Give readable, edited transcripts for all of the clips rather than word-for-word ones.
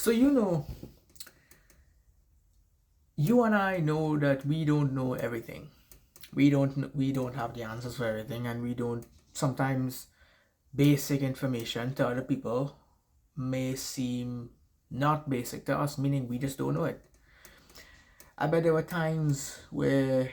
So you and I know that we don't know everything. We don't have the answers for everything, and we don't sometimes basic information to other people may seem not basic to us, meaning we just don't know it. I bet there were times where,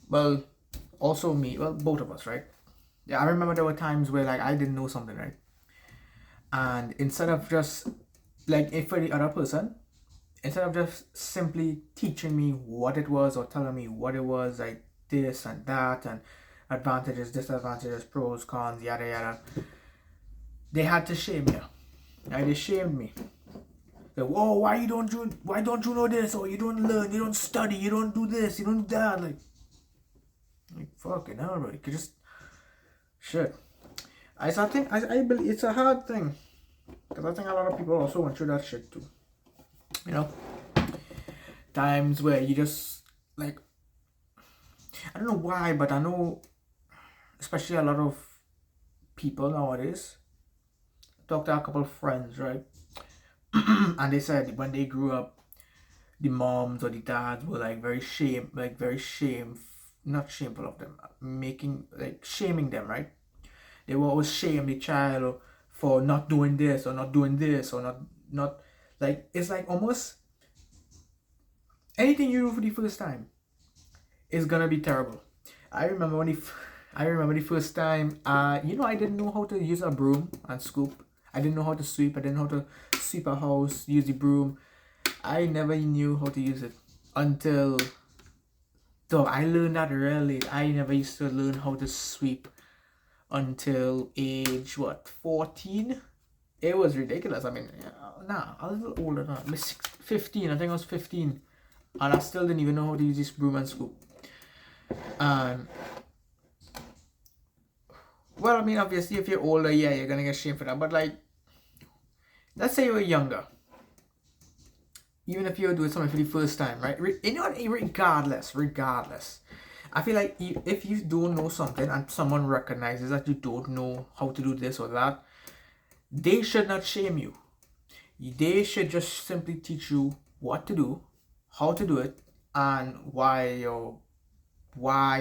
well, also me, well, both of us, right? Yeah, I remember there were times where like I didn't know something, right? And instead of just like if for the other person, instead of just simply teaching me what it was or telling me what it was, like this and that and advantages, disadvantages, pros, cons, yada yada, they had to shame me. Right? They shamed me. Like, whoa, why don't you know this? Or you don't learn, you don't study, you don't do this, you don't do that. Like fucking hell, bro. You could just shit. I think I believe it's a hard thing because I think a lot of people also went through that shit too. You know, times where you just like I don't know why, but I know especially a lot of people nowadays. Talk to a couple of friends, right? And they said when they grew up, the moms or the dads were like very shame, not shameful of them, making like shaming them, right? They will always shame the child for not doing this or not doing this or not like it's like almost anything you do for the first time is gonna be terrible. I remember when the I remember the first time I didn't know how to use a broom and scoop. I didn't know how to sweep. I didn't know how to sweep a house, use the broom. I never knew how to use it until though I learned that really late. I never used to learn how to sweep until age what 14. It was ridiculous. I mean, nah, I was a little older now. 15. I think I was 15, and I still didn't even know how to use this broom and scoop. And well, I mean, obviously, if you're older, yeah, you're gonna get shamed for that. But like, let's say you're younger, even if you're doing something for the first time, right? Regardless, I feel like if you don't know something and someone recognizes that you don't know how to do this or that, they should not shame you. They should just simply teach you what to do, how to do it, and why,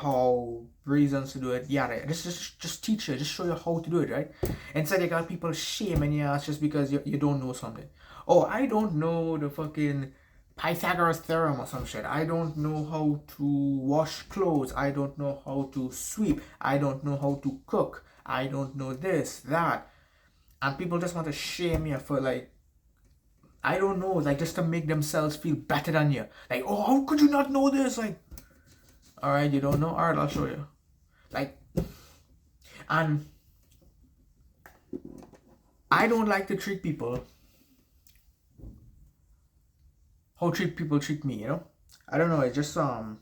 how, reasons to do it, yada. Just teach you, just show you how to do it, right? Instead, you got people shaming your ass just because you don't know something. Oh, I don't know the fucking Pythagoras theorem or some shit. I don't know how to wash clothes. I don't know how to sweep. I don't know how to cook. I don't know this, that. And people just want to shame you for like, I don't know, like just to make themselves feel better than you. Like, oh, how could you not know this? Like, alright, you don't know? Alright, I'll show you. Like, and I don't like to treat people how treat people treat me, you know? I don't know, it's just I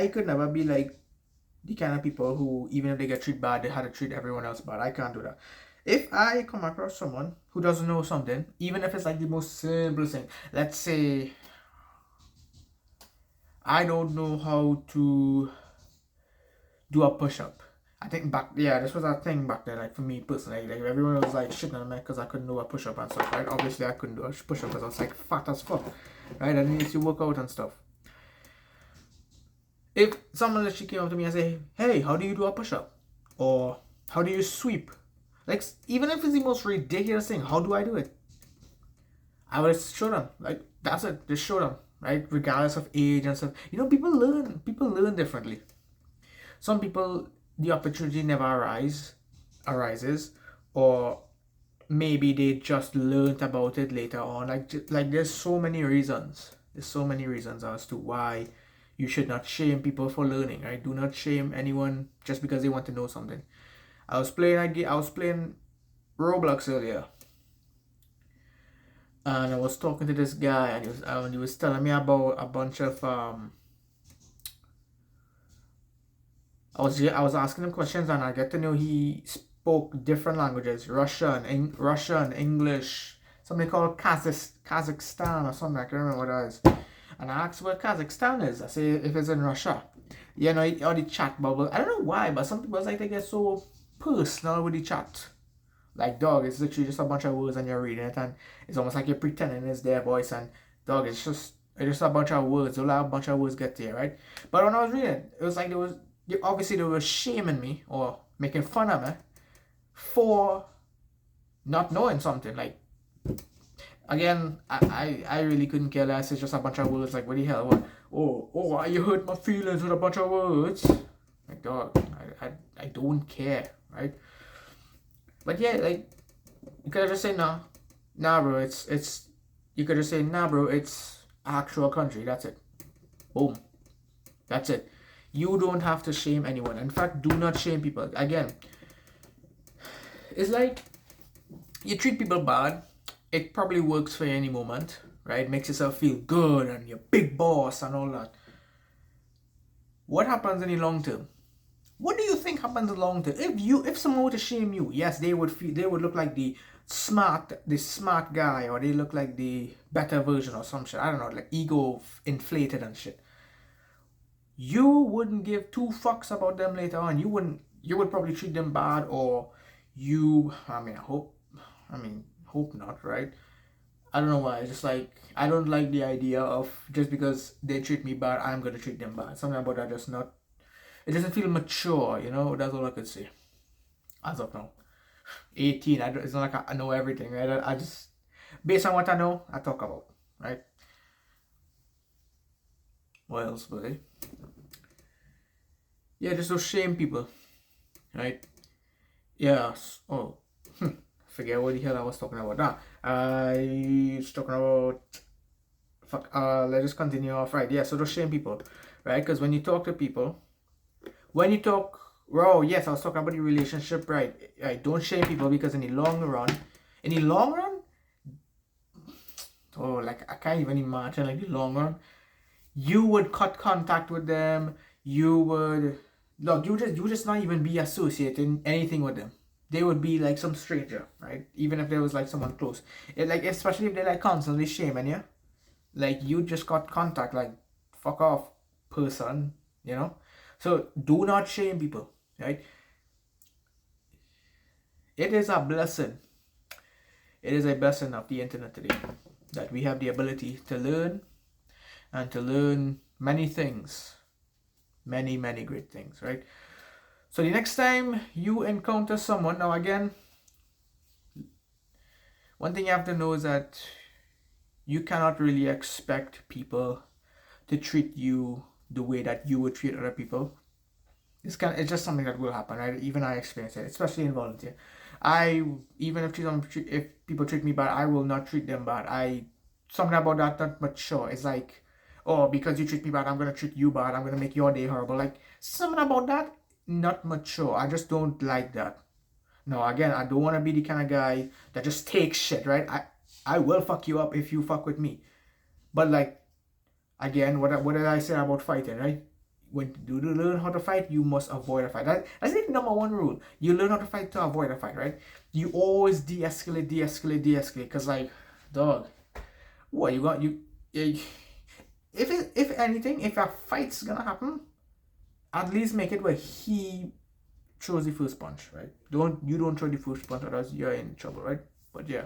could never be like the kind of people who even if they get treated bad, they had to treat everyone else bad. I can't do that. If I come across someone who doesn't know something, even if it's like the most simple thing, let's say I don't know how to do a push up. I think this was a thing back then, like for me personally, like everyone was like shitting on me because I couldn't do a push up and stuff, right? Obviously, I couldn't do a push up because I was like fat as fuck, right? I needed to work out and stuff. If someone literally came up to me and say, "Hey, how do you do a push up?" or "How do you sweep?" like even if it's the most ridiculous thing, how do I do it? I would show them, like that's it, just show them, right? Regardless of age and stuff. People learn differently. Some people the opportunity never arises, or maybe they just learned about it later on. Like there's so many reasons as to why you should not shame people for learning, right? Do not shame anyone just because they want to know something. I was playing Roblox earlier, and I was talking to this guy, and he was telling me about a bunch of I was asking him questions, and I get to know he spoke different languages: Russian, English, something called Kazakhstan or something. I can't remember what it is. And I asked where Kazakhstan is. I say if it's in Russia. You know, or the chat bubble. I don't know why, but some people like they get so personal with the chat. Like, dog, it's literally just a bunch of words and you're reading it, and it's almost like you're pretending it's their voice, and dog, it's just a bunch of words. A bunch of words get there, right? But when I was reading it, it was like obviously they were shaming me or making fun of me for not knowing something. Like, again, I really couldn't care less. It's just a bunch of words. Like, what the hell? What? Oh, you hurt my feelings with a bunch of words. Like, dog, I don't care, right? But yeah, like, you could just say nah, bro. It's you could just say nah, bro. It's actual country. That's it. Boom. That's it. You don't have to shame anyone. In fact, do not shame people. Again, it's like you treat people bad. It probably works for you any moment, right? Makes yourself feel good and you're big boss and all that. What happens in the long term? What do you think happens in the long term? If someone were to shame you, yes, they would look like the smart guy, or they look like the better version or some shit. I don't know, like ego inflated and shit. You wouldn't give two fucks about them later on. You would probably treat them bad, or hope not, right? I don't know why. It's just like, I don't like the idea of just because they treat me bad, I'm gonna treat them bad. Something about that just not. It doesn't feel mature, you know. That's all I could say. As of now, 18. It's not like I know everything, right? I just, based on what I know, I talk about, right? What else, buddy? Yeah, just those shame people, right? Yeah. Oh, forget what the hell I was talking about. Now, I was talking about. Fuck. Let's just continue off. Right. Yeah. So those shame people, right? Because when you talk to people, yes, I was talking about the relationship, right? Right. Don't shame people, because in the long run, oh, like, I can't even imagine, like, the long run, you would cut contact with them. You would look. You just not even be associating anything with them. They would be like some stranger, right? Even if there was like someone close. Like, especially if they're like constantly shaming you, like, you just got contact. Like, fuck off, person. You know. So do not shame people, right? It is a blessing. It is a blessing of the internet today that we have the ability to learn, and to learn many things, many great things, right? So the next time you encounter someone, now again, one thing you have to know is that you cannot really expect people to treat you the way that you would treat other people. It's just something that will happen, right? Even I experience it, especially in volunteer. Even if people treat me bad, I will not treat them bad. Something about that not mature. It's like, oh, because you treat me bad, I'm gonna treat you bad. I'm gonna make your day horrible. Like, something about that not mature. I just don't like that. No, again, I don't want to be the kind of guy that just takes shit, right? I will fuck you up if you fuck with me. But, like, again, what did I say about fighting, right? When you learn how to fight, you must avoid a fight. That's the number one rule. You learn how to fight to avoid a fight, right? You always de-escalate. Because, like, dog, what you got? If anything, if a fight's gonna happen, at least make it where he throws the first punch, right? You don't throw the first punch, or else you're in trouble, right? But yeah,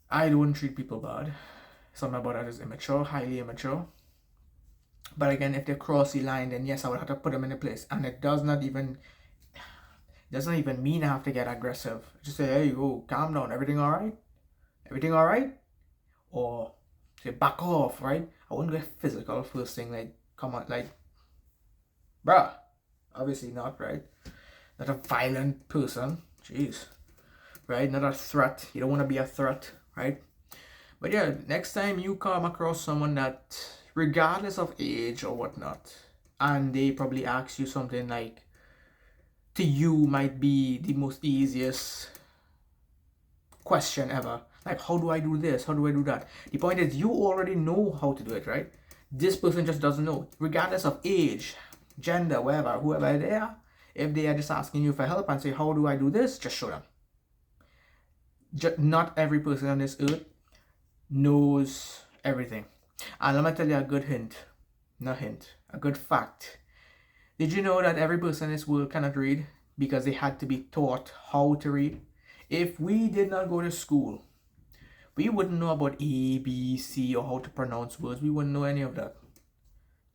I don't treat people bad. Something about that is immature, highly immature. But again, if they cross the line, then yes, I would have to put them in a place, and it does not even mean I have to get aggressive. Just say, hey, yo, calm down, everything all right, or say back off, right? I wouldn't get physical first thing, like, come on, like, bruh, obviously not, right? Not a violent person, jeez, right? Not a threat. You don't want to be a threat, right? But yeah, next time you come across someone that, regardless of age or whatnot, and they probably ask you something like, to you might be the most easiest question ever, like, how do I do this? How do I do that? The point is, you already know how to do it, right? This person just doesn't know, regardless of age, gender, whoever they are. If they are just asking you for help and say, how do I do this? Just show them. Not every person on this earth knows everything. And let me tell you a good a good fact. Did you know that every person in this world cannot read? because they had to be taught how to read. If we did not go to school, we wouldn't know about A, B, C, or how to pronounce words. We wouldn't know any of that.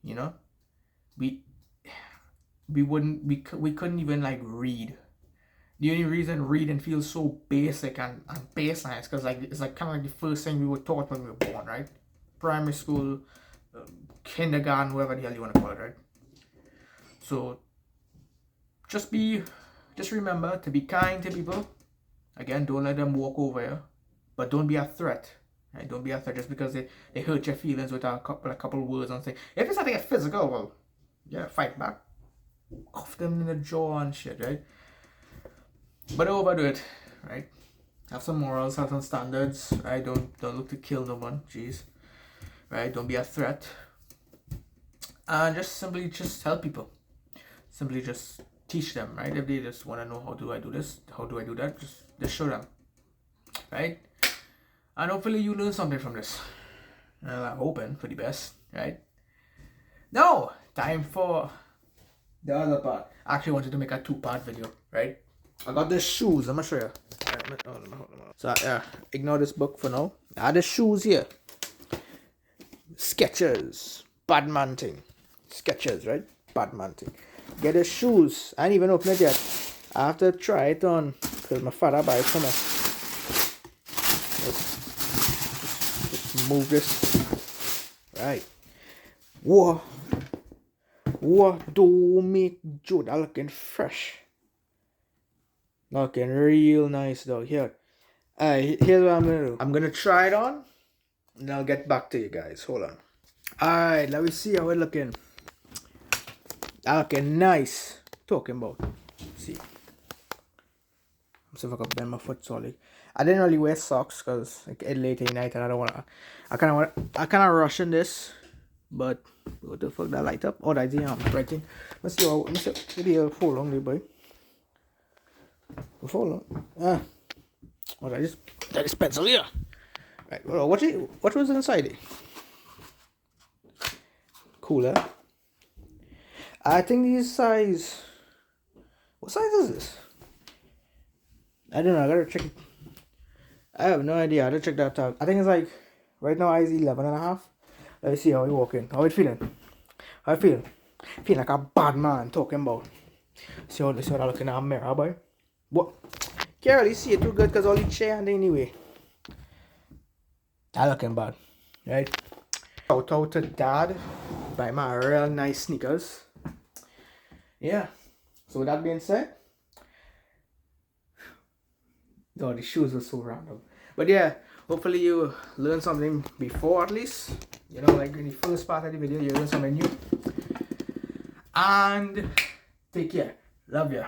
You know, we couldn't even like read. The only reason reading feels so basic and baseline is because like it's like kind of like the first thing we were taught when we were born, right? Primary school, kindergarten, whatever the hell you want to call it, right? So just remember to be kind to people. Again, don't let them walk over you, but don't be a threat. Right? Don't be a threat just because they hurt your feelings with a couple words and things. If it's something physical, well, yeah, fight back. Cuff them in the jaw and shit, right? But don't overdo it, right? Have some morals, have some standards, right? Don't look to kill no one, jeez. Right? Don't be a threat. And just simply help people. Simply just teach them, right? If they just want to know how do I do this, how do I do that, just show them, right? And hopefully you learn something from this. I'm hoping for the best, right? Now, time for the other part. I actually wanted to make a 2-part video, right? I got the shoes. I'm gonna show you. So ignore this book for now. I had the shoes here. Skechers, Badmanting. Skechers, right? Badmanting. Get the shoes. I didn't even open it yet. I have to try it on because my father buy it for me. Let's move this. Right. Whoa. What do make Joda looking fresh? Looking real nice though. Here's what I'm gonna do. I'm gonna try it on and I'll get back to you guys. Hold on. Alright, let me see how it's looking. Looking nice. Talking about. Let's see. Let's see if I can bend my foot solid. I didn't really wear socks because like, it's late at night and I kinda rushing this. But what the fuck, that light up? Oh, that's the arm right thing. Let's see maybe I'll fall on there, boy. Follow. What I just that is pencil here. Right. Well, what was inside it? Cooler. I think these size. What size is this? I don't know. I gotta check. I have no idea. I gotta check that out. I think it's like right now. Is 11.5. Let's see how you walking. How it feeling? How I feel? Feel like a bad man talking about. See how I look in a mirror, boy. What? Can't really see it too good because all the chair and anyway. That looking bad, right? Shout out to Dad. Buy my real nice sneakers. Yeah. So with that being said, oh, the shoes were so random. But yeah, hopefully you learned something before at least. You know, like in the first part of the video, you learned something new. And take care. Love ya.